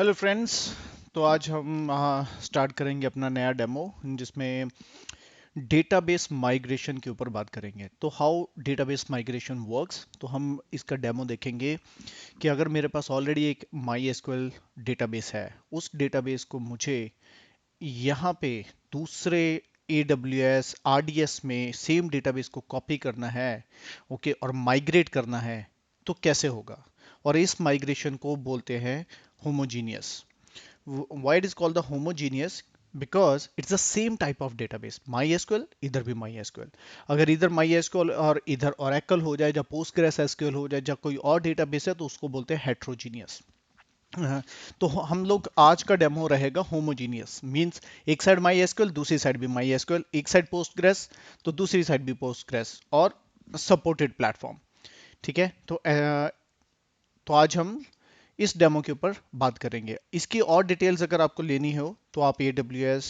Hello friends. तो आज हम स्टार्ट करेंगे अपना नया डेमो जिसमें डेटाबेस माइग्रेशन के ऊपर बात करेंगे। तो हाउ डेटाबेस माइग्रेशन वर्क्स, तो हम इसका डेमो देखेंगे कि अगर मेरे पास ऑलरेडी एक माई एसक्यूएल डेटाबेस है, उस डेटाबेस को मुझे यहाँ पे दूसरे AWS RDS में सेम डेटाबेस को कॉपी करना है, ओके, और माइग्रेट करना है, तो कैसे होगा। और इस माइग्रेशन को बोलते हैं homogeneous. Why it is called the homogeneous? Because it's the same type of database. MySQL, इधर भी MySQL। अगर इधर MySQL और इधर Oracle हो जाए, या PostgreSQL हो जाए, या कोई और डेटाबेस है, तो उसको बोलते हैं heterogeneous। तो हम लोग आज का डेमो रहेगा होमोजीनियस, मींस एक साइड माई एसक्यूएल, दूसरी साइड भी माई एसक्यूएल, एक साइड पोस्टग्रेस तो दूसरी साइड भी पोस्टग्रेस, और सपोर्टेड प्लेटफॉर्म। ठीक है। तो आज हम इस डेमो के ऊपर बात करेंगे। इसकी और डिटेल्स अगर आपको लेनी हो तो आप AWS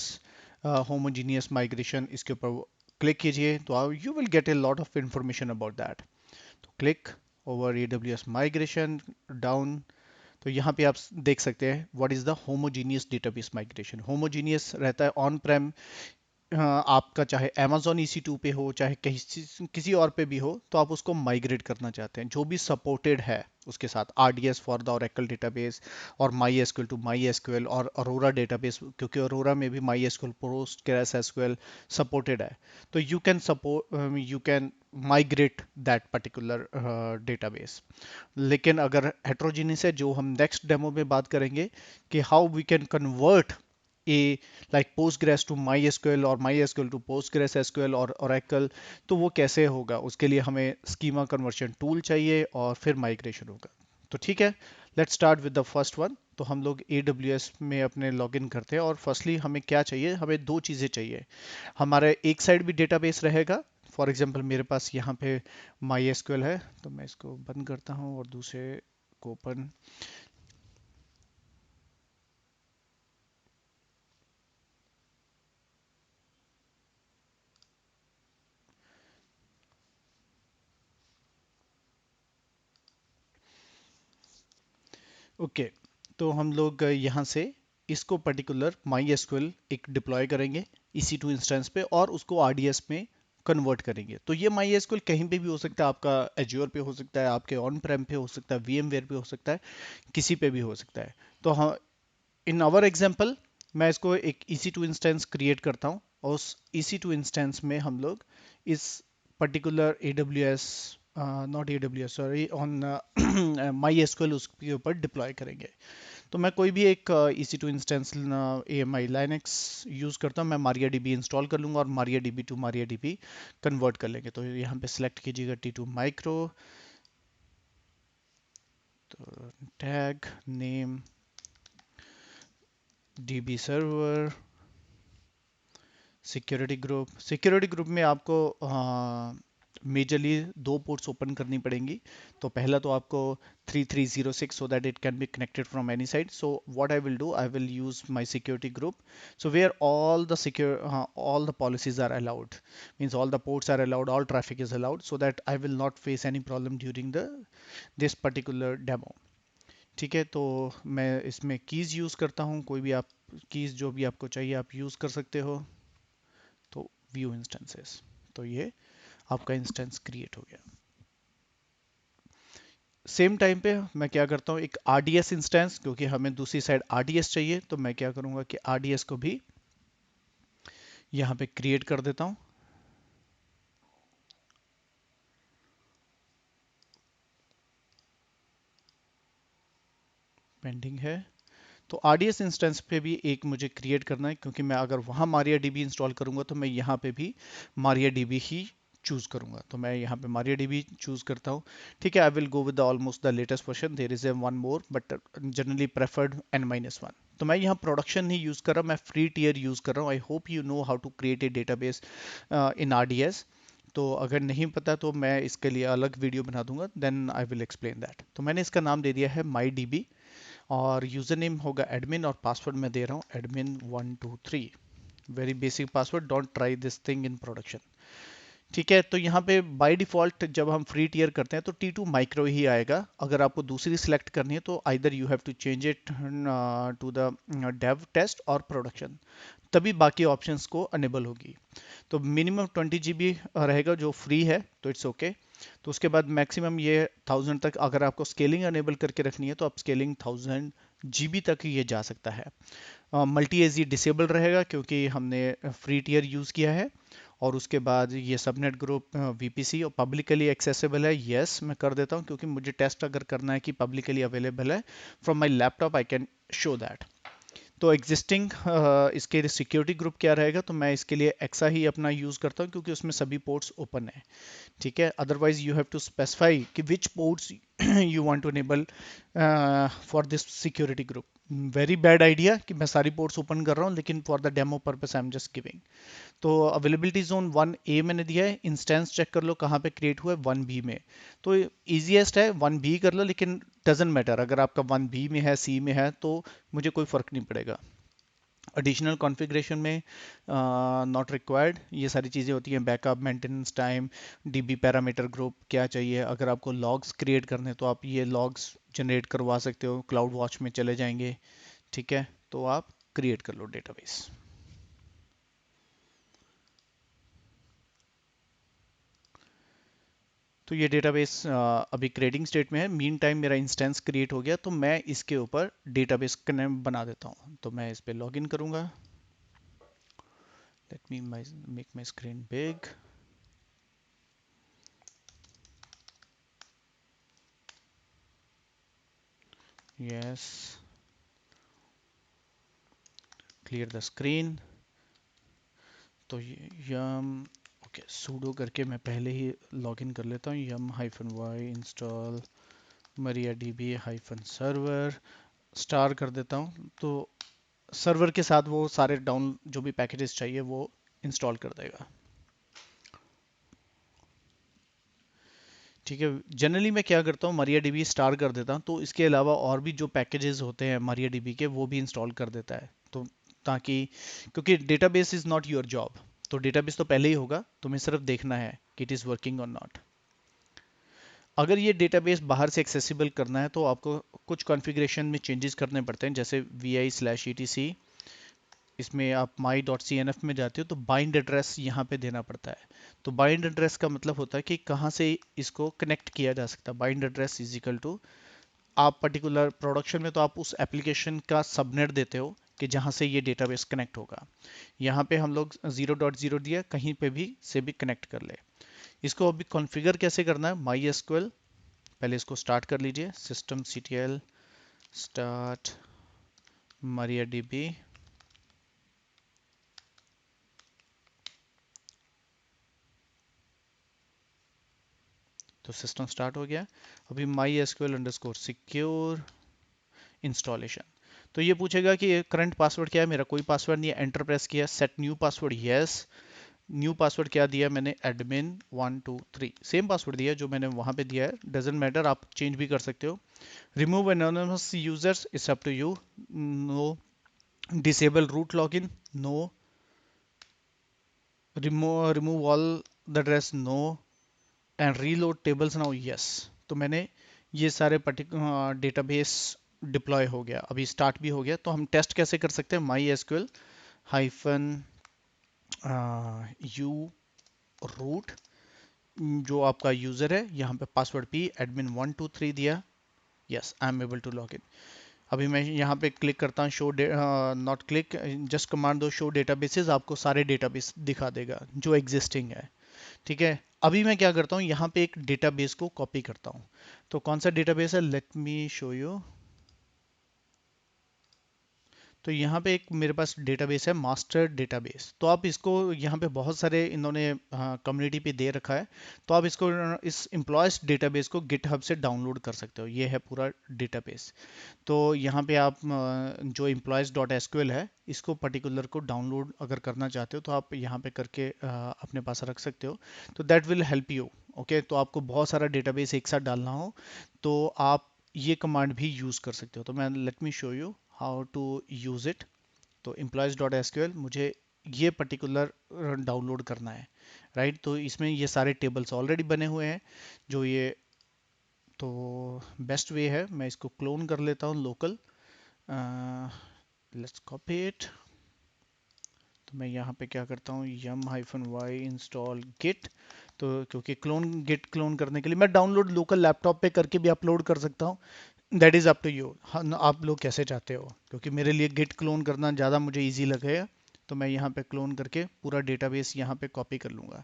होमोजीनियस माइग्रेशन इसके ऊपर क्लिक कीजिए, तो you will get a lot of information about that. तो click over AWS migration down. तो यहाँ पे आप देख सकते हैं what is the homogeneous database migration. Homogeneous रहता है ऑन प्रेम। हाँ, आपका चाहे Amazon EC2 पे हो, चाहे कहीं किसी और पे भी हो, तो आप उसको माइग्रेट करना चाहते हैं जो भी सपोर्टेड है उसके साथ। RDS for the Oracle database, और MySQL टू MySQL, और अरोरा डेटाबेस, क्योंकि अरोरा में भी MySQL PostgreSQL सपोर्टेड है। तो you can migrate that particular database. लेकिन अगर हेट्रोजीनियस है, जो हम नेक्स्ट डेमो में बात करेंगे कि how we can convert a like Postgres to MySQL, और MySQL टू PostgreSQL और Oracle, तो वो कैसे होगा, उसके लिए हमें स्कीमा कन्वर्शन टूल चाहिए और फिर माइग्रेशन होगा। तो ठीक है, let's start with the first one. तो हम लोग AWS में अपने लॉगिन करते हैं, और फर्स्टली हमें क्या चाहिए, हमें दो चीज़ें चाहिए। हमारे एक साइड भी डेटाबेस रहेगा। फॉर एग्जांपल मेरे पास यहाँ पे MySQL है, तो मैं इसको बंद करता हूँ और दूसरे को ओपन। ओके। तो हम लोग यहाँ से इसको पर्टिकुलर MySQL एक डिप्लॉय करेंगे EC2 इंस्टेंस पे, और उसको RDS में कन्वर्ट करेंगे। तो ये MySQL कहीं पे भी हो सकता है, आपका Azure पे हो सकता है, आपके ऑन प्रेम पे हो सकता है, VMware पे हो सकता है, किसी पे भी हो सकता है। तो हाँ, इन आवर एग्जांपल मैं इसको एक EC2 इंस्टेंस क्रिएट करता हूँ, और उस EC2 इंस्टेंस में हम लोग इस particular AWS, not AWS sorry, on MySQL उसके ऊपर डिप्लॉय करेंगे। तो मैं कोई भी एक EC2 instance AMI Linux use करता हूँ। मैं MariaDB इंस्टॉल कर लूँगा, और MariaDB टू MariaDB कन्वर्ट कर लेंगे। तो यहाँ पे सिलेक्ट कीजिएगा T2 माइक्रो, तो tag name DB server, security group में आपको मेजरली दो पोर्ट्स ओपन करनी पड़ेंगी। तो पहला तो आपको 3306, so that it can be connected from any side. So what I will do, I will use my security group, so where all the policies are allowed, means all the ports are allowed, all traffic is allowed, so that I will not face any problem during the this particular demo. ठीक है। तो मैं इसमें keys use करता हूँ, कोई भी आप कीज़ जो भी आपको चाहिए आप यूज़ कर सकते हो। तो व्यू इंस्टेंसेस, तो ये आपका इंस्टेंस क्रिएट हो गया। सेम टाइम पे मैं क्या करता हूँ, एक RDS इंस्टेंस, क्योंकि हमें दूसरी साइड RDS चाहिए, तो मैं क्या करूँगा कि RDS को भी यहाँ पे क्रिएट कर देता हूँ। पेंडिंग है। तो RDS इंस्टेंस पे भी एक मुझे क्रिएट करना है, क्योंकि मैं अगर वहाँ MariaDB इंस्टॉल करूँगा, तो मैं यहाँ पे भी MariaDB ही चूज करूंगा। तो मैं यहाँ पे MariaDB चूज करता हूँ। ठीक है, I will go with almost the latest version, there is a one more but generally preferred N-1। तो मैं यहाँ प्रोडक्शन नहीं यूज कर रहा, मैं फ्री टियर यूज कर रहा हूँ। I hope you know how to create a database in RDS। तो अगर नहीं पता तो मैं इसके लिए अलग वीडियो बना दूंगा, then I will explain that. तो मैंने इसका नाम दे दिया है MyDB, और यूजर नेम होगा एडमिन, और पासवर्ड मैं दे रहा हूँ admin123। Very basic password, don't try this thing in production. ठीक है, तो यहाँ पे बाय डिफॉल्ट जब हम फ्री टियर करते हैं तो T2 माइक्रो ही आएगा। अगर आपको दूसरी सिलेक्ट करनी है तो either you have to change it to the dev test और प्रोडक्शन, तभी बाकी ऑप्शंस को अनेबल होगी। तो मिनिमम 20 GB रहेगा जो फ्री है, तो इट्स ओके तो उसके बाद मैक्सिमम ये 1000 तक, अगर आपको स्केलिंग अनेबल करके रखनी है तो आप स्केलिंग 1000 GB तक ही ये जा सकता है। मल्टी एजी डिसेबल रहेगा क्योंकि हमने फ्री टियर यूज़ किया है। और उसके बाद ये सबनेट ग्रुप वीपीसी और पब्लिकली एक्सेसिबल है, यस मैं कर देता हूँ क्योंकि मुझे टेस्ट अगर करना है कि पब्लिकली अवेलेबल है from my laptop I can show that. तो एग्जिस्टिंग इसके सिक्योरिटी ग्रुप क्या रहेगा, तो मैं इसके लिए एक्सा ही अपना यूज़ करता हूँ क्योंकि उसमें सभी पोर्ट्स ओपन है। ठीक है, otherwise you have to specify कि which ports you want to enable for this security group. Very bad idea कि मैं सारी पोर्ट्स ओपन कर रहा हूँ, लेकिन for the demo purpose I am just giving. तो अवेलेबिलिटी जोन 1A मैंने दिया है, इंस्टेंस चेक कर लो कहाँ पे क्रिएट हुआ है, 1B में। तो इजीएस्ट है 1B कर लो, लेकिन डजेंट मैटर अगर आपका 1B में है, सी में है, तो मुझे कोई फर्क नहीं पड़ेगा। एडिशनल कॉन्फ़िगरेशन में नॉट रिक्वायर्ड, ये सारी चीज़ें होती हैं, backup, maintenance time, dB parameter group क्या चाहिए। अगर आपको लॉग्स क्रिएट करने हैं तो आप ये लॉग्स जनरेट करवा सकते हो, क्लाउड वॉच में चले जाएंगे। ठीक है, तो आप क्रिएट कर लो डेटाबेस। तो ये डेटाबेस अभी क्रिएटिंग स्टेट में है। मीन टाइम मेरा इंस्टेंस क्रिएट हो गया, तो मैं इसके ऊपर डेटाबेस कनेक्ट बना देता हूँ। तो मैं इस पे लॉगिन करूँगा। Let me make my screen big. Yes, clear the screen. तो यम ओके सूडो करके मैं पहले ही लॉगिन कर लेता हूँ। यम हाइफन वाई इंस्टॉल मरिया डीबी हाइफन सर्वर स्टार कर देता हूँ। तो सर्वर के साथ वो सारे डाउन जो भी पैकेजेस चाहिए वो इंस्टॉल कर देगा। ठीक है, जनरली मैं क्या करता हूँ, मरिया डीबी स्टार कर देता हूँ, तो इसके अलावा और भी जो पैकेजेस होते हैं मरिया डीबी के वो भी इंस्टॉल कर देता है। तो ताकि, क्योंकि database is not your job, तो डेटाबेस तो पहले ही होगा, तुम्हें सिर्फ देखना है कि इट इज़ वर्किंग और नॉट। अगर ये डेटाबेस बाहर से एक्सेसिबल करना है तो आपको कुछ कॉन्फ़िगरेशन में चेंजेस करने पड़ते हैं, जैसे vi/etc। इसमें आप my.cnf में जाते हो तो बाइंड एड्रेस यहाँ पे देना पड़ता है। तो बाइंड एड्रेस का मतलब होता है कि कहाँ से इसको कनेक्ट किया जा सकता है। Bind address is equal to, आप पर्टिकुलर प्रोडक्शन में तो आप उस एप्लीकेशन का सबनेट देते हो कि जहाँ से ये डेटाबेस कनेक्ट होगा। यहाँ पे हम लोग 0.0 दिया, कहीं पे भी से भी कनेक्ट कर ले। इसको अभी कॉन्फ़िगर कैसे करना है, माई एसक्यूएल पहले इसको स्टार्ट कर लीजिए, systemctl स्टार्ट mariadb। तो सिस्टम स्टार्ट हो गया। अभी my SQL underscore secure installation. तो ये पूछेगा कि करंट पासवर्ड क्या है, मेरा कोई पासवर्ड नहीं है, एंटर प्रेस किया, set new password, yes. New password क्या दिया मैंने, एडमिन 123, सेम पासवर्ड दिया जो मैंने वहां पे दिया है, डजेंट मैटर आप चेंज भी कर सकते हो। Remove anonymous users, it's up to you, no. Disable root login, no. Remove all the address, no. And reload tables now, yes. तो मैंने ये सारे डेटाबेस डिप्लॉय हो गया, अभी स्टार्ट भी हो गया। तो हम टेस्ट कैसे कर सकते हैं, my SQL hyphen U root, जो आपका यूजर है, यहाँ पे पासवर्ड पी एडमिन 123 दिया, yes I am able to log in. अभी मैं यहाँ पे क्लिक करता हूँ, show not click, just command दो शो डेटाबेसेस, आपको सारे डेटाबेस दिखा देगा जो एग्जिस्टिंग है। ठीक है, अभी मैं क्या करता हूँ, यहाँ पे एक डेटाबेस को कॉपी करता हूँ। तो कौन सा डेटाबेस है, लेट मी शो यू। तो यहाँ पे एक मेरे पास डेटाबेस है, मास्टर डेटाबेस। तो आप इसको, यहाँ पे बहुत सारे इन्होंने कम्युनिटी पे दे रखा है, तो आप इसको इस एम्प्लॉयज डेटाबेस को गिटहब से डाउनलोड कर सकते हो। ये है पूरा डेटाबेस। तो यहाँ पे आप जो employees.sql है, इसको पर्टिकुलर को डाउनलोड अगर करना चाहते हो तो आप यहाँ पे करके अपने पास रख सकते हो। तो that will help you. Okay, तो आपको बहुत सारा डेटाबेस एक साथ डालना हो तो आप ये कमांड भी यूज़ कर सकते हो। तो मैं let me show you how to use it. तो employees.sql मुझे ये पर्टिकुलर डाउनलोड करना है, राइट। तो इसमें ये सारे टेबल्स ऑलरेडी बने हुए हैं जो ये, तो बेस्ट वे है मैं इसको क्लोन कर लेता हूँ लोकल, लेट्स कॉपी इट। तो मैं यहाँ पे क्या करता हूँ, yum hyphen Y install git. तो क्योंकि गिट क्लोन करने के लिए मैं डाउनलोड लोकल लैपटॉप पे करके भी अपलोड कर सकता हूँ, that is up to you, आप लोग कैसे चाहते हो। क्योंकि मेरे लिए गिट क्लोन करना ज़्यादा मुझे ईजी लगेगा, तो मैं यहाँ पे क्लोन करके पूरा डेटाबेस यहाँ पे कॉपी कर लूँगा।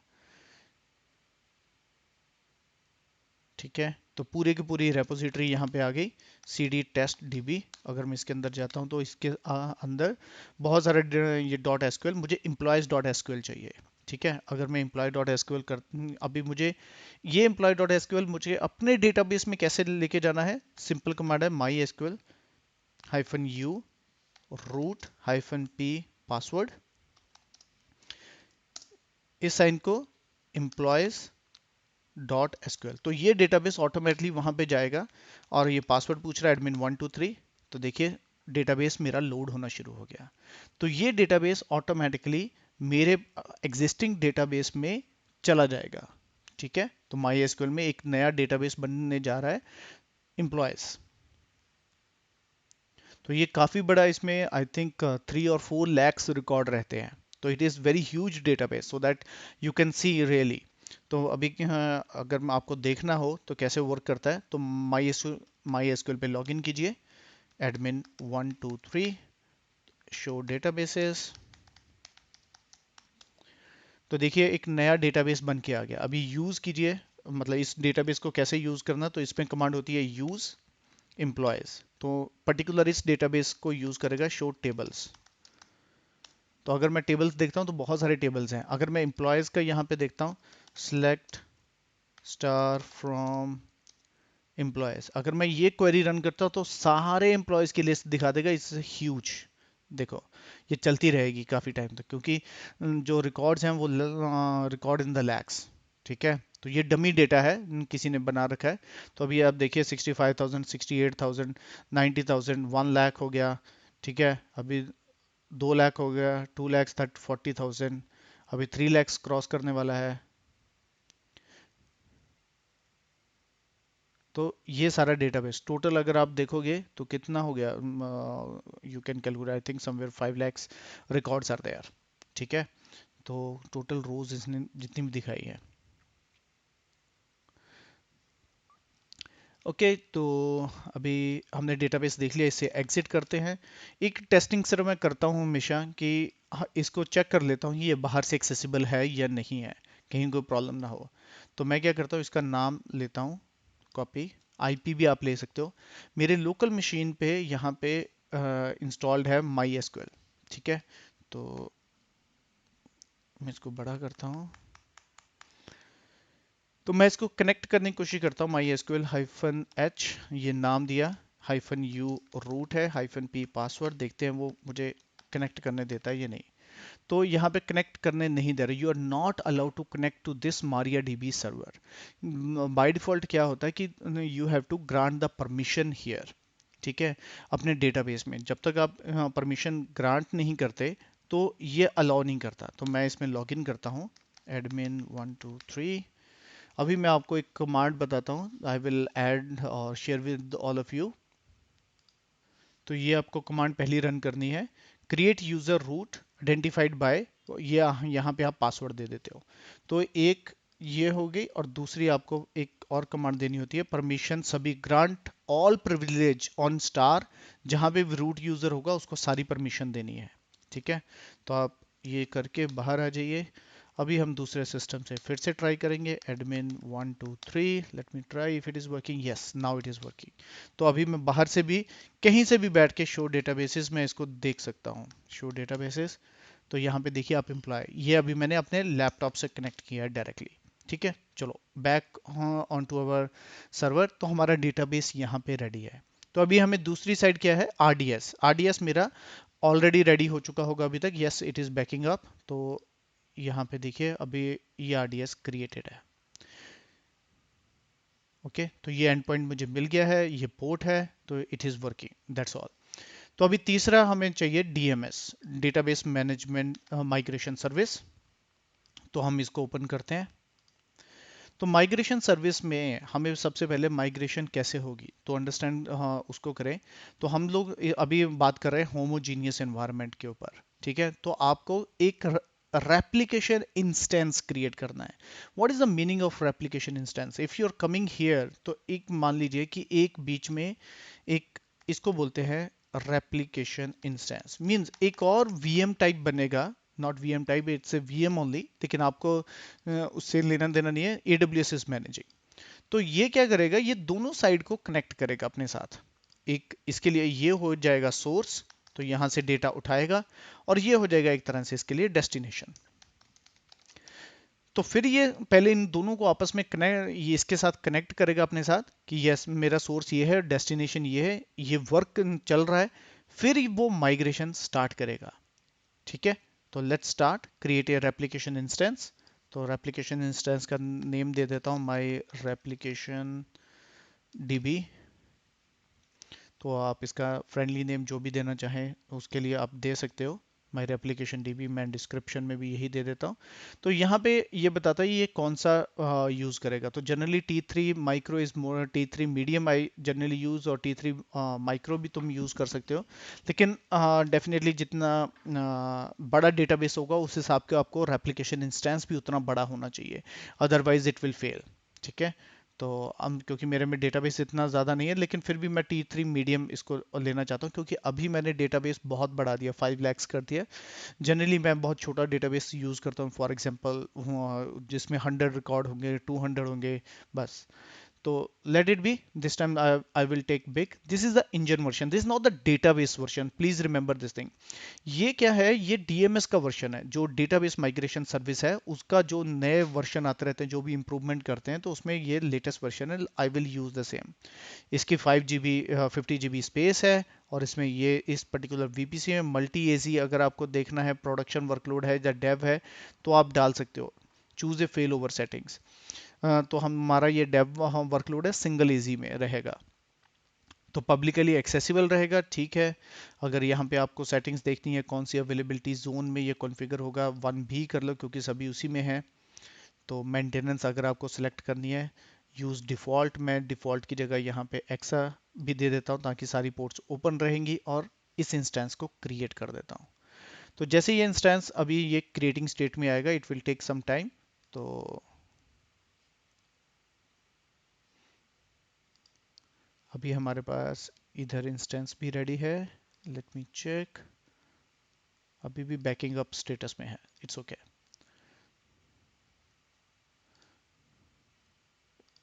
ठीक है, तो पूरे की पूरी रेपोजिटरी यहाँ पे आ गई, C D test D B. अगर मैं इसके अंदर जाता हूँ तो इसके अंदर बहुत सारे ये डॉट एसक्यूएल, मुझे एम्प्लॉयज़ डॉट एसक्यूएल चाहिए। ठीक है, अगर मैं एम्प्लॉय डॉट एसक्यूएल कर, अभी मुझे ये एम्प्लॉय डॉट एसक्यूएल मुझे अपने डेटाबेस में कैसे लेके जाना है, सिंपल कमांड है my SQL hyphen U root hyphen P password, इस साइन को एम्प्लॉयज़ डॉट एसक्यूएल, तो ये डेटाबेस ऑटोमेटिकली वहां पे जाएगा। और ये पासवर्ड पूछ रहा है admin123, तो देखिए डेटाबेस मेरा लोड होना शुरू हो गया। तो ये डेटाबेस ऑटोमेटिकली मेरे एग्जिस्टिंग डेटाबेस में चला जाएगा। ठीक है, तो माई एसक्यूएल में एक नया डेटाबेस बनने जा रहा है एम्प्लॉयज। तो ये काफी बड़ा, इसमें आई थिंक 3 और 4 lakhs रिकॉर्ड रहते हैं। तो it is very huge database, so that you can see really. तो अभी अगर आपको देखना हो तो कैसे वर्क करता है, तो माई एसक्यूएल पे लॉगिन कीजिए, admin123 शो डेटाबेसेस। तो देखिए एक नया डेटाबेस बन के आ गया। अभी यूज कीजिए, मतलब इस डेटाबेस को कैसे यूज करना, तो इसमें कमांड होती है यूज एम्प्लॉयज। तो पर्टिकुलर इस डेटाबेस को यूज करेगा शो टेबल्स। तो अगर मैं टेबल्स देखता हूँ तो बहुत सारे टेबल्स हैं। अगर मैं एम्प्लॉयज का यहाँ पे देखता हूँ, सिलेक्ट स्टार फ्रॉम एम्प्लॉयज, अगर मैं ये क्वेरी रन करता हूँ तो सारे एम्प्लॉयज की लिस्ट दिखा देगा। It's huge. देखो ये चलती रहेगी काफी टाइम तक, क्योंकि जो रिकॉर्ड्स हैं वो रिकॉर्ड इन द लैक्स। ठीक है, तो ये डमी डेटा है, किसी ने बना रखा है। तो अभी आप देखिए 65,000, 68,000, 90,000, 1 लाख हो गया। ठीक है, अभी 2 लाख हो गया, 2 लैक्स 40,000, अभी 3 लैक्स क्रॉस करने वाला है। तो ये सारा डेटाबेस टोटल अगर आप देखोगे तो कितना हो गया, you can calculate, I think somewhere 5 lakhs records are there. ठीक है, तो टोटल रोज इसने जितनी भी दिखाई है। ओके, तो अभी हमने डेटाबेस देख लिया, इससे एग्जिट करते हैं। एक टेस्टिंग सिर्फ मैं करता हूँ हमेशा कि इसको चेक कर लेता हूँ ये बाहर से एक्सेसिबल है या नहीं है, कहीं कोई प्रॉब्लम ना हो। तो मैं क्या करता हूँ, इसका नाम लेता हूँ कॉपी, आईपी भी आप ले सकते हो। मेरे लोकल मशीन पे यहाँ पे इंस्टॉल्ड है माई एसक्यूएल। ठीक है, तो मैं इसको बड़ा करता हूँ। तो मैं इसको कनेक्ट करने की कोशिश करता हूँ, माई एसक्यूएल हाइफन एच ये नाम दिया, हाइफन यू रूट है, हाइफन पी पासवर्ड। देखते हैं वो मुझे कनेक्ट करने देता है या नहीं। तो यहाँ पे कनेक्ट करने नहीं दे रहा, you are not allowed to connect to this Maria DB server. By default क्या होता है कि you have to grant the permission here. ठीक है, अपने डेटाबेस में जब तक आप परमिशन ग्रांट नहीं करते तो ये अलाउ नहीं करता। तो मैं इसमें लॉगिन करता हूँ, admin123। अभी मैं आपको एक कमांड बताता हूँ, आई विल ऐड और share with all of you. तो ये आपको कमांड पहली रन करनी है, create user root identified by, ये यहाँ पे आप पासवर्ड दे देते हो। तो एक ये हो गई, और दूसरी आपको एक और कमांड देनी होती है, परमिशन सभी grant all privilege on star, जहाँ पे रूट यूजर होगा उसको सारी परमिशन देनी है। ठीक है, तो आप ये करके बाहर आ जाइए। अभी हम दूसरे सिस्टम से फिर से ट्राई करेंगे, admin123, late me try if it is working, yes now it is working. तो अभी मैं बाहर से भी कहीं से भी बैठ के शो डेटाबेसेस में इसको देख सकता हूँ, शो डेटाबेसेस। तो यहाँ पे देखिए आप एम्प्लॉय, ये अभी मैंने अपने लैपटॉप से कनेक्ट किया है डायरेक्टली। ठीक है, चलो back on to our server. तो हमारा डेटाबेस यहाँ पे रेडी है। तो अभी हमें दूसरी साइड क्या है, आरडीएस। आरडीएस मेरा ऑलरेडी रेडी हो चुका होगा अभी तक, yes it is banking up. तो यहाँ पे देखिए अभी ये आरडीएस क्रिएटेड है। ओके, तो ये एंड पॉइंट मुझे मिल गया है, ये पोर्ट है, तो it is working, that's all. तो अभी तीसरा हमें चाहिए DMs, database management migration service. तो हम इसको ओपन करते हैं। तो माइग्रेशन सर्विस में हमें सबसे पहले माइग्रेशन कैसे होगी तो अंडरस्टैंड उसको करें। तो हम लोग अभी बात कर रहे हैं होमोजीनियस एनवायरनमेंट के ऊपर, ठीक है। तो आपको एक रेप्लिकेशन इंस्टेंस क्रिएट करना है। What is the meaning of replication instance? If you are coming here, तो एक मान लीजिए कि एक बीच में एक, इसको बोलते हैं रेप्लिकेशन इंस्टेंस, मींस एक और वीएम टाइप बनेगा। Not VM type, it's a VM only, लेकिन आपको उससे लेना देना नहीं है। AWS is managing. तो ये क्या करेगा, ये दोनों साइड को कनेक्ट करेगा अपने साथ। एक इसके लिए ये हो जाएगा सोर्स, तो यहां से डेटा उठाएगा, और ये हो जाएगा एक तरह से इसके लिए डेस्टिनेशन। तो फिर ये पहले इन दोनों को आपस में कनेक्ट, ये इसके साथ कनेक्ट करेगा अपने साथ कि यस मेरा सोर्स ये है, डेस्टिनेशन ये है, ये वर्क चल रहा है। फिर वो माइग्रेशन स्टार्ट करेगा, ठीक है। तो let's start create a replication instance. तो रेप्लिकेशन इंस्टेंस का नेम दे देता हूँ माई रेप्लिकेशन डीबी। तो आप इसका फ्रेंडली नेम जो भी देना चाहें उसके लिए आप दे सकते हो। माई रेप्लिकेशन डीबी, मैं डिस्क्रिप्शन में भी यही दे देता हूँ। तो यहाँ पे ये बताता है ये कौन सा यूज़ करेगा। तो generally T3 micro is more, T3 medium I generally use, और T3 माइक्रो भी तुम यूज़ कर सकते हो। लेकिन डेफिनेटली जितना बड़ा डेटाबेस होगा उस हिसाब के आपको रेप्लिकेशन इंस्टेंस भी उतना बड़ा होना चाहिए, अदरवाइज इट विल फेल, ठीक है। तो हम, क्योंकि मेरे में डेटाबेस इतना ज़्यादा नहीं है, लेकिन फिर भी मैं T3 मीडियम इसको लेना चाहता हूँ, क्योंकि अभी मैंने डेटाबेस बहुत बढ़ा दिया, 5 लैक्स कर दिया। जनरली मैं बहुत छोटा डेटाबेस यूज़ करता हूँ, फॉर एग्जांपल जिसमें 100 रिकॉर्ड होंगे, 200 होंगे, बस। तो let it be, this time I will take big. This is the engine version, this is not the database version, please remember this thing. ये क्या है, ये DMS का वर्जन है, जो डेटाबेस माइग्रेशन सर्विस है उसका जो नए वर्जन आते रहते हैं, जो भी इंप्रूवमेंट करते हैं, तो उसमें ये लेटेस्ट वर्जन है। I will use the same. इसकी 5 GB 50 GB स्पेस है, और इसमें ये इस पर्टिकुलर VPC में मल्टी एजी, अगर आपको देखना है प्रोडक्शन वर्कलोड है या डेव है, तो आप डाल सकते हो। Choose a fail over settings. तो हमारा ये डेव वर्कलोड है, सिंगल एजी में रहेगा, तो पब्लिकली एक्सेसिबल रहेगा, ठीक है। अगर यहाँ पे आपको सेटिंग्स देखनी है कौन सी अवेलेबिलिटी जोन में ये कॉन्फ़िगर होगा, 1 भी कर लो क्योंकि सभी उसी में है। तो मेंटेनेंस अगर आपको सिलेक्ट करनी है, यूज़ डिफ़ॉल्ट, मैं डिफ़ॉल्ट की जगह यहाँ पे एक्सा भी दे देता हूँ ताकि सारी पोर्ट्स ओपन रहेंगी, और इस इंस्टेंस को क्रिएट कर देता हूँ। तो जैसे ये इंस्टेंस अभी ये क्रिएटिंग स्टेट में आएगा, it will take some time. तो अभी हमारे पास इधर इंस्टेंस भी रेडी है। लेट मी चेक, अभी भी बैकिंग अप स्टेटस में है, it's okay.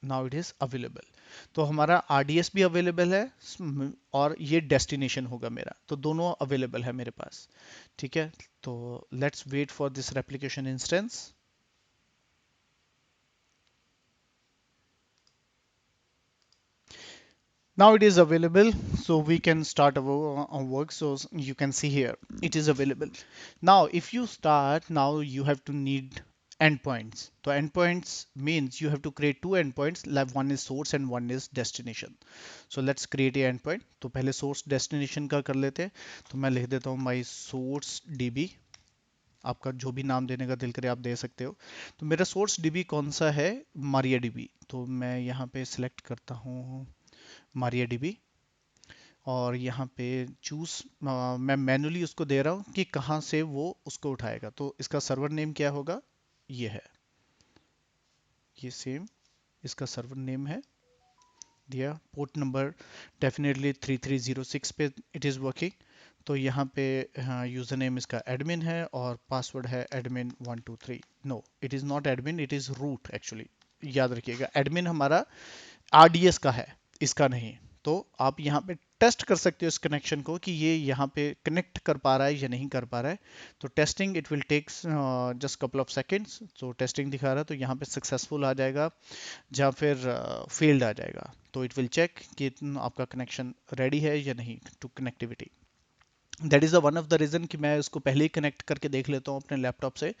Now it is available. तो हमारा RDS भी अवेलेबल है, और ये डेस्टिनेशन होगा मेरा, तो दोनों अवेलेबल है मेरे पास, ठीक है। तो let's wait for this replication instance. Now it is available, so we can start our work. So you can see here it is available. Now if you start, now you have to need endpoints. So endpoints means you have to create two endpoints, like one is source and one is destination. So let's create a endpoint. तो पहले source destination का कर लेते हैं। तो मैं लिख देता हूँ my source db। आपका जो भी नाम देने का दिल करे आप दे सकते हो। तो मेरा source db कौन सा है, MariaDB। तो मैं यहाँ पे सिलेक्ट करता हूँ MariaDB, और यहाँ पे चूज, मैं मैनुअली उसको दे रहा हूँ कि कहाँ से वो उसको उठाएगा। तो इसका सर्वर नेम क्या होगा, ये है, ये सेम इसका सर्वर नेम है दिया। पोर्ट नंबर डेफिनेटली 3306 पे इट इज़ वर्किंग। तो यहाँ पे यूज़र नेम इसका एडमिन है, और पासवर्ड है admin 123। No, it is not admin, it is root actually. याद रखिएगा, एडमिन हमारा RDS का है, इसका नहीं। तो आप यहाँ पे टेस्ट कर सकते हो इस कनेक्शन को कि ये यहाँ पे कनेक्ट कर पा रहा है या नहीं कर पा रहा है। तो testing it will take just couple of seconds. तो टेस्टिंग दिखा रहा है, तो यहाँ पे सक्सेसफुल आ जाएगा, या फिर फेल्ड आ जाएगा। तो इट विल चेक कि आपका कनेक्शन रेडी है या नहीं to connectivity. That is the one of the reason कि मैं इसको पहले ही कनेक्ट करके देख लेता हूँ अपने लैपटॉप से,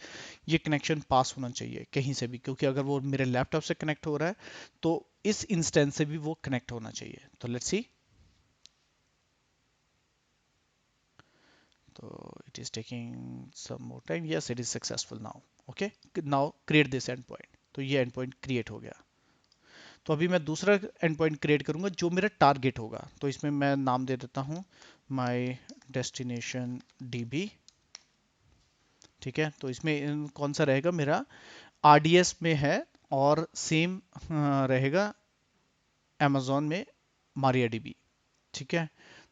ये कनेक्शन पास होना चाहिए कहीं से भी, क्योंकि अगर वो मेरे लैपटॉप से कनेक्ट हो रहा है तो इस इंस्टेंस से भी वो कनेक्ट होना चाहिए। तो लेट्स सी। तो it is taking some more time. Yes, it is successful now. Okay, now create this endpoint. तो ये endpoint create हो गया. तो अभी मैं दूसरा endpoint create करूंगा जो मेरा target होगा. तो इसमें मैं नाम दे देता हूँ my destination db. ठीक है, तो इसमें कौन सा रहेगा, मेरा RDS में है और सेम रहेगा Amazon में MariaDB. ठीक है,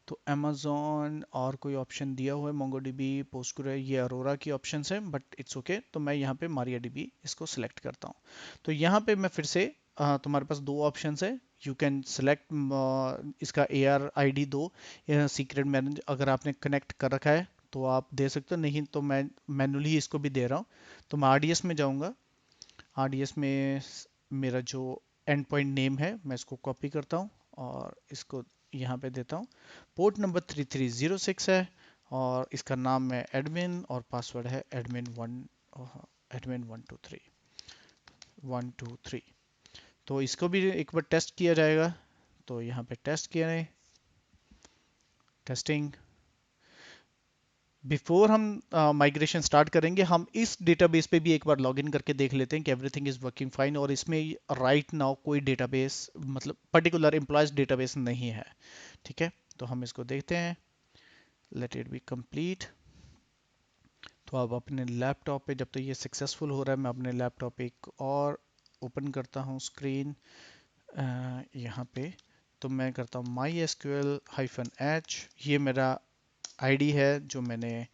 तो Amazon और कोई ऑप्शन दिया हुआ है, MongoDB, Postgre, ये अरोरा की ऑप्शन है, बट इट्स ओके. तो मैं यहाँ पे MariaDB इसको सिलेक्ट करता हूँ. तो यहाँ पे मैं फिर से तुम्हारे पास दो ऑप्शन है. यू कैन सेलेक्ट इसका AR ID दो, सीक्रेट मैनेज अगर आपने कनेक्ट कर रखा है तो आप दे सकते हो, नहीं तो मैं मैनुअली इसको भी दे रहा हूँ. तो मैं RDS में जाऊँगा. RDS में मेरा जो एंड पॉइंट नेम है मैं इसको कॉपी करता हूँ और इसको यहाँ पे देता हूँ. पोर्ट नंबर 3306 है और इसका नाम है एडमिन और पासवर्ड है admin123. तो इसको भी एक बार टेस्ट किया जाएगा. तो यहाँ पे टेस्ट किया है, टेस्टिंग. बिफोर हम माइग्रेशन स्टार्ट करेंगे, हम इस डेटाबेस पे भी एक बार लॉगिन करके देख लेते हैं कि एवरीथिंग इज वर्किंग फाइन और इसमें राइट नाउ कोई डेटाबेस मतलब पर्टिकुलर एम्प्लॉयज डेटाबेस नहीं है. ठीक है, तो हम इसको देखते हैं. Let it be complete. तो अब अपने लैपटॉप पे, जब तक ये सक्सेसफुल हो रहा है, मैं अपने लैपटॉप पे एक और ओपन करता हूँ स्क्रीन यहाँ पे. तो मैं करता हूँ mysql-h. ये मेरा आईडी है जो मैंने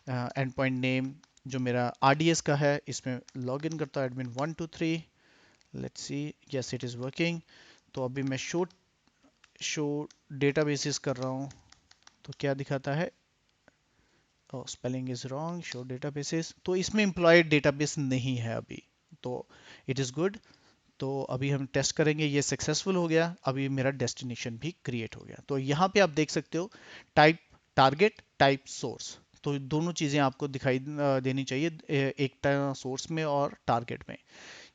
एंड पॉइंट नेम जो मेरा RDS का है, इसमें लॉगिन करता हूँ admin123. Let's see, yes it is working. तो अभी मैं शो डेटाबेसेस कर रहा हूँ. तो क्या दिखाता है, spelling is wrong, show databases. तो इसमें एम्प्लॉय डेटाबेस नहीं है अभी. तो इट इज़ गुड. तो अभी हम टेस्ट करेंगे, ये सक्सेसफुल हो गया. अभी मेरा डेस्टिनेशन भी क्रिएट हो गया. तो यहाँ पे आप देख सकते हो टाइप टारगेट, टाइप सोर्स. तो दोनों चीज़ें आपको दिखाई देनी चाहिए एक सोर्स में और टारगेट में.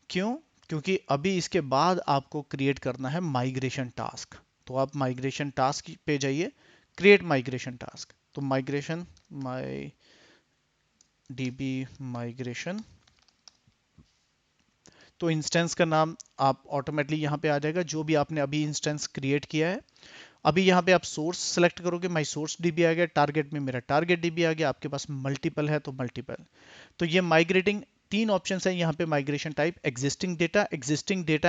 क्यों? क्योंकि अभी इसके बाद आपको क्रिएट करना है माइग्रेशन टास्क. तो आप माइग्रेशन टास्क पे जाइए, क्रिएट माइग्रेशन टास्क. तो माइग्रेशन DB माइग्रेशन. तो इंस्टेंस का नाम आप ऑटोमेटिकली यहाँ पे आ जाएगा जो भी आपने अभी इंस्टेंस क्रिएट किया है. अभी यहाँ पे आप सोर्स सेलेक्ट करोगे, माई सोर्स DB आ गया. टारगेट में मेरा टारगेट DB आ गया. आपके पास मल्टीपल है तो मल्टीपल. तो ये माइग्रेटिंग तीन ऑप्शन है यहाँ पे. Migration type existing data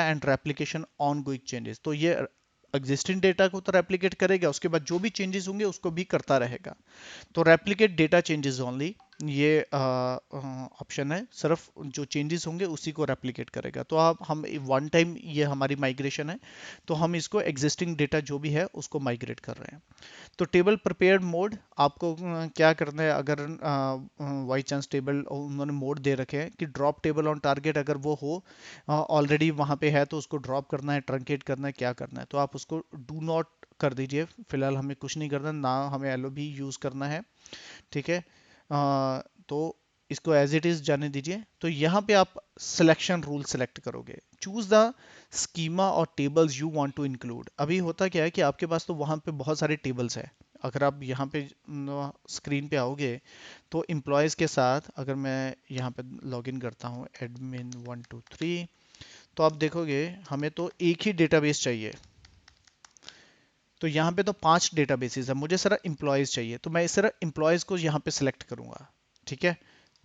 and replication on going changes. तो ये एग्जिस्टिंग डेटा को तो रेप्लिकेट करेगा, उसके बाद जो भी चेंजेस होंगे उसको भी करता रहेगा. तो रेप्लिकेट डेटा चेंजेस ओनली, ये ऑप्शन है. सिर्फ जो चेंजेस होंगे उसी को रेप्लिकेट करेगा. तो आप हम वन टाइम, ये हमारी माइग्रेशन है, तो हम इसको एग्जिस्टिंग डेटा जो भी है उसको माइग्रेट कर रहे हैं. तो टेबल प्रिपेयर्ड मोड आपको क्या करना है, अगर बाई चांस टेबल उन्होंने मोड दे रखे हैं कि ड्रॉप टेबल ऑन टारगेट, अगर वो हो ऑलरेडी वहाँ पे है तो उसको ड्रॉप करना है, ट्रंकेट करना है, क्या करना है. तो आप उसको डू नॉट कर दीजिए. फिलहाल हमें कुछ नहीं करना, ना हमें LOB यूज़ करना है. ठीक है, तो इसको एज इट इज जाने दीजिए. तो यहाँ पे आप सिलेक्शन रूल सेलेक्ट करोगे. चूज द स्कीमा और tables you want to include. अभी होता क्या है कि आपके पास तो वहाँ पे बहुत सारे टेबल्स है. अगर आप यहाँ पे स्क्रीन पे आओगे तो एम्प्लॉयज के साथ, अगर मैं यहाँ पे लॉगिन करता हूँ admin123, तो आप देखोगे हमें तो एक ही डेटाबेस चाहिए. तो यहाँ पे तो 5 डेटाबेसेस है, मुझे सिर्फ एम्प्लॉयज चाहिए. तो मैं इस तरह एम्प्लॉयज को यहाँ पे सिलेक्ट करूंगा. ठीक है,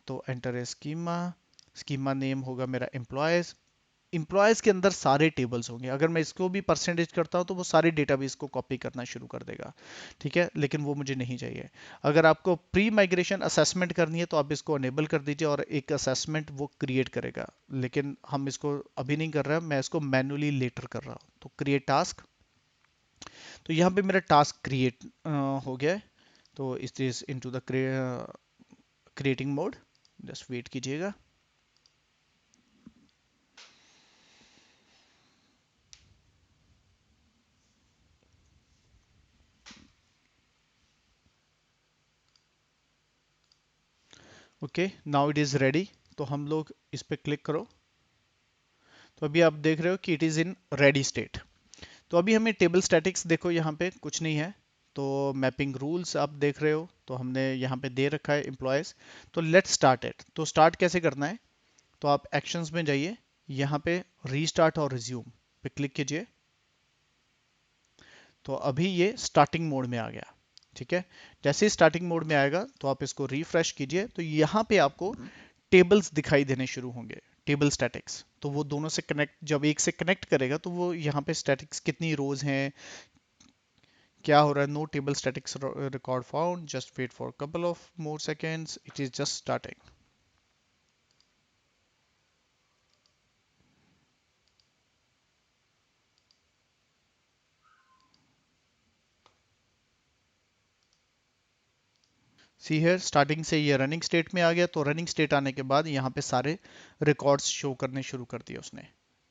तो enter a schema. Schema name होगा मेरा एम्प्लॉयज. एम्प्लॉयज के अंदर सारे टेबल्स होंगे. अगर मैं इसको भी परसेंटेज करता हूँ तो वो सारे डेटाबेस को कॉपी करना शुरू कर देगा. ठीक है, लेकिन वो मुझे नहीं चाहिए. अगर आपको प्री माइग्रेशन असेसमेंट करनी है तो आप इसको अनेबल कर दीजिए और एक असेसमेंट वो क्रिएट करेगा. लेकिन हम इसको अभी नहीं कर रहे हैं, मैं इसको मैनुअली लेटर कर रहा हूँ. तो क्रिएट टास्क. तो यहाँ पे मेरा टास्क क्रिएट हो गया है. तो इस is into the creating mode. Just wait कीजिएगा. Okay, now it is ready. तो हम लोग इस पे क्लिक करो. तो अभी आप देख रहे हो कि it is in ready state. तो अभी हमें टेबल स्टैटिक्स देखो, यहाँ पे कुछ नहीं है. तो मैपिंग रूल्स आप देख रहे हो, तो हमने यहाँ पे दे रखा है एम्प्लॉयज। तो लेट्स स्टार्ट इट। तो स्टार्ट कैसे करना है, तो आप एक्शंस में जाइए, यहाँ पे रीस्टार्ट और रिज्यूम पे क्लिक कीजिए। तो अभी ये स्टार्टिंग मोड में आ गया। ठीक है, जैसे ही स्टार्टिंग मोड में आएगा तो आप इसको रिफ्रेश कीजिए, तो यहाँ पे आपको टेबल्स दिखाई देने शुरू होंगे, टेबल स्टैटिक्स। तो वो दोनों से कनेक्ट, जब एक से कनेक्ट करेगा तो वो यहाँ पे स्टैटिक्स कितनी रोज हैं, क्या हो रहा है, no table statistics record found, just wait for couple of more seconds, it is just starting. See here, starting से ये रनिंग स्टेट में आ गया। तो रनिंग स्टेट आने के बाद यहाँ पे सारे रिकॉर्ड्स शो करने शुरू कर दिए उसने।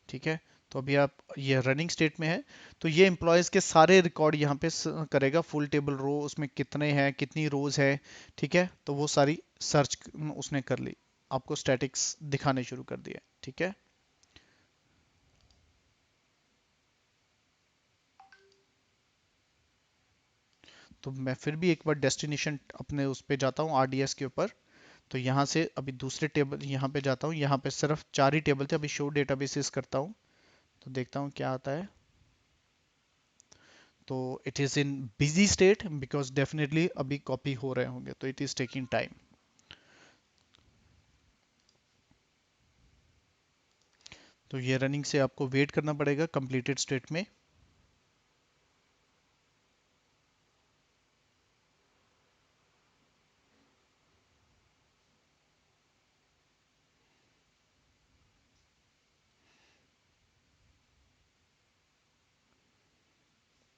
ठीक है, तो अभी आप ये रनिंग स्टेट में है, तो ये एम्प्लॉयज के सारे रिकॉर्ड यहाँ पे करेगा, फुल टेबल रो उसमें कितने हैं, कितनी रोज है। ठीक है, तो वो सारी सर्च उसने कर ली, आपको स्टैटिक्स दिखाने शुरू कर दिए। ठीक है, तो मैं फिर भी एक बार डेस्टिनेशन अपने उस पे जाता हूँ, आरडीएस के ऊपर। तो यहाँ से अभी दूसरे टेबल यहाँ पे जाता हूँ, यहाँ पे सिर्फ 4 ही टेबल थे, अभी शो डेटाबेसेस करता हूँ, तो देखता हूँ क्या आता है। तो it is in busy state because definitely अभी कॉपी हो रहे होंगे, तो इट इज़ टेकिंग टाइम। तो ये रनिंग से आपको वेट करना पड़ेगा कंप्लीटेड स्टेट में।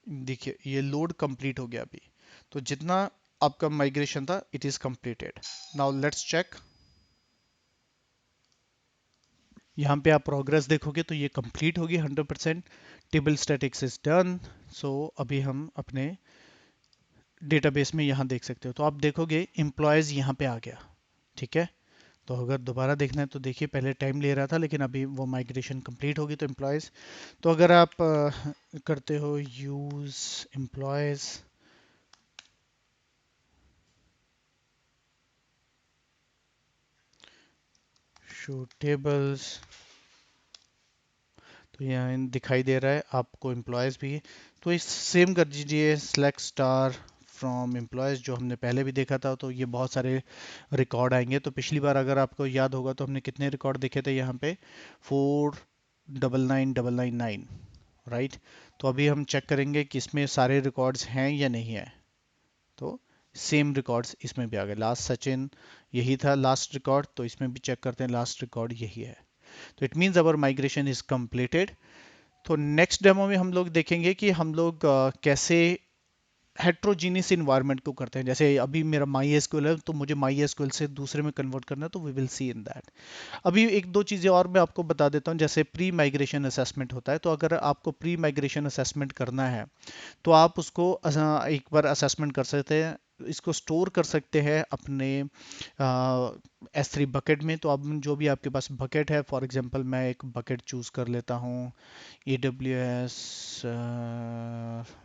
देखिए ये लोड कंप्लीट हो गया अभी, तो जितना आपका माइग्रेशन था it is completed. Now let's check. यहाँ पे आप प्रोग्रेस देखोगे तो ये कंप्लीट होगी 100%। Table statics is done. So अभी हम अपने डेटाबेस में यहाँ देख सकते हो, तो आप देखोगे एम्प्लॉयज यहाँ पे आ गया। ठीक है, तो अगर दोबारा देखना है तो देखिए, पहले टाइम ले रहा था लेकिन अभी वो माइग्रेशन कंप्लीट होगी, तो एम्प्लॉयज। तो अगर आप करते हो यूज एम्प्लॉयज, शो टेबल्स, तो यहाँ दिखाई दे रहा है आपको एम्प्लॉयज भी। तो इस सेम कर दीजिए, सेलेक्ट स्टार फ्रॉम एम्प्लॉयज, जो हमने पहले भी देखा था। तो ये बहुत सारे रिकॉर्ड आएंगे। तो पिछली बार अगर आपको याद होगा तो हमने कितने रिकॉर्ड देखे थे यहाँ पे, 499999, राइट। तो अभी हम चेक करेंगे कि इसमें सारे रिकॉर्ड्स हैं या नहीं है। तो सेम रिकॉर्ड्स इसमें भी आ गए, लास्ट सचिन यही था लास्ट रिकॉर्ड, तो इसमें भी चेक करते हैं, लास्ट रिकॉर्ड यही है। तो it means our migration is completed. तो नेक्स्ट डेमो में हम लोग देखेंगे कि हम लोग कैसे हेट्रोजीनियस इन्वायरमेंट को करते हैं। जैसे अभी मेरा माई एसक्यूएल है, तो मुझे माई एसक्यूएल से दूसरे में कन्वर्ट करना है, तो we will see in that. अभी एक दो चीज़ें और मैं आपको बता देता हूँ। जैसे प्री माइग्रेशन असेसमेंट होता है, तो अगर आपको प्री माइग्रेशन असेसमेंट करना है तो आप उसको एक बार असेसमेंट कर सकते हैं, इसको स्टोर कर सकते हैं अपने S3 बकेट में। तो अब जो भी आपके पास बकेट है, फॉर एग्जांपल मैं एक बकेट चूज कर लेता हूँ, AWS,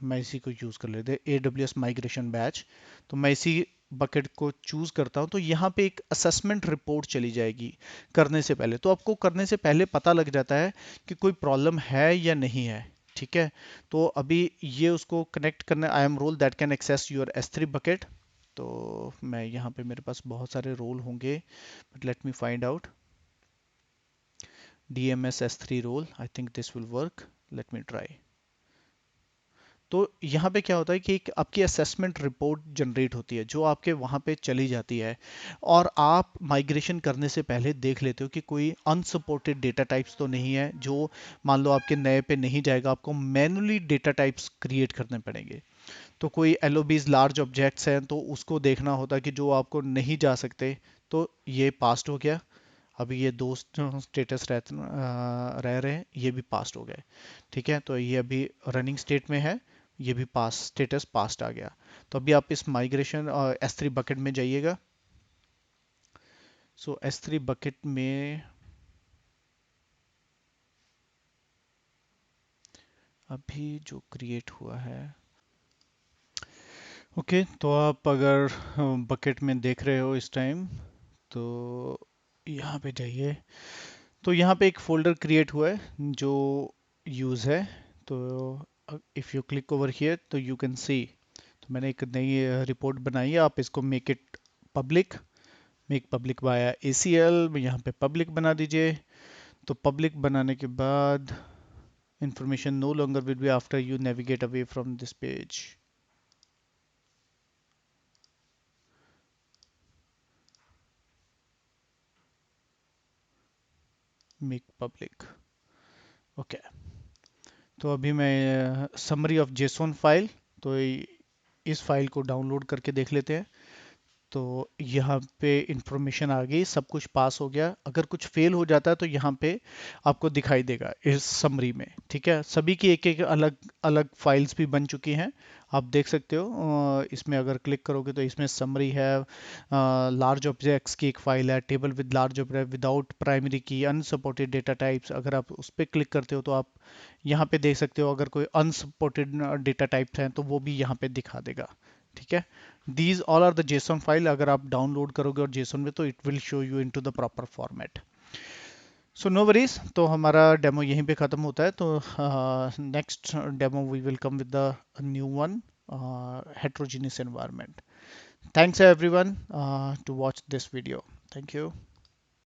मैं इसी को यूज कर लेते AWS माइग्रेशन बैच। तो मैं इसी बकेट को चूज करता हूँ, तो यहाँ पे एक असेसमेंट रिपोर्ट चली जाएगी करने से पहले। तो आपको करने से पहले पता लग जाता है कि कोई प्रॉब्लम है या नहीं है। ठीक है, तो अभी ये उसको कनेक्ट करना, I am role that can access your S3 bucket. तो मैं यहाँ पे, मेरे पास बहुत सारे रोल होंगे, but let me find out. DMS S3 role, I think this will work, let me try. तो यहाँ पे क्या होता है कि एक आपकी असेसमेंट रिपोर्ट जनरेट होती है, जो आपके वहाँ पे चली जाती है, और आप माइग्रेशन करने से पहले देख लेते हो कि कोई अनसपोर्टेड डेटा टाइप्स तो नहीं है, जो मान लो आपके नए पे नहीं जाएगा, आपको मैनुअली डेटा टाइप्स क्रिएट करने पड़ेंगे। तो कोई LOBs लार्ज ऑब्जेक्ट्स हैं, तो उसको देखना होता है कि जो आपको नहीं जा सकते। तो ये पास्ट हो गया। अभी ये दो स्टेटस रह रहे हैं, ये भी पास्ट हो गए। ठीक है, तो ये अभी रनिंग स्टेट में है, ये भी पास स्टेटस पास्ट आ गया। तो अभी आप इस माइग्रेशन S3 बकेट में जाइएगा। सो S3 बकेट में अभी जो क्रिएट हुआ है, ओके, तो आप अगर बकेट में देख रहे हो इस टाइम, तो यहाँ पे जाइए। तो यहाँ पे एक फोल्डर क्रिएट हुआ है जो यूज़ है। तो if you click over here तो यू कैन सी, तो मैंने एक नई रिपोर्ट बनाई है। आप इसको make it public, make public via ACL में यहाँ पे पब्लिक बना दीजिए। तो पब्लिक बनाने के बाद information no longer will be after you navigate away from this page. Make public. Okay, तो अभी मैं समरी ऑफ जेसोन फाइल, तो इस फाइल को डाउनलोड करके देख लेते हैं। तो यहाँ पे इंफॉर्मेशन आ गई, सब कुछ पास हो गया। अगर कुछ फेल हो जाता है तो यहाँ पे आपको दिखाई देगा इस समरी में। ठीक है, सभी की एक एक अलग अलग फाइल्स भी बन चुकी हैं, आप देख सकते हो। इसमें अगर क्लिक करोगे तो इसमें समरी है, लार्ज ऑब्जेक्ट्स की एक फाइल है, table with large object without primary की, अनसपोर्टेड डेटा टाइप्स। अगर आप उस पर क्लिक करते हो तो आप यहाँ पे देख सकते हो, अगर कोई अनसपोर्टेड डेटा टाइप्स हैं तो वो भी यहाँ पे दिखा देगा। ठीक है, these all are the JSON file. अगर आप डाउनलोड करोगे और जेसन में, तो it will show you into the proper format. So no worries, तो हमारा डेमो यहीं पे ख़त्म होता है। तो next demo we will come with the new one, heterogeneous environment. Thanks everyone to watch this video. Thank you.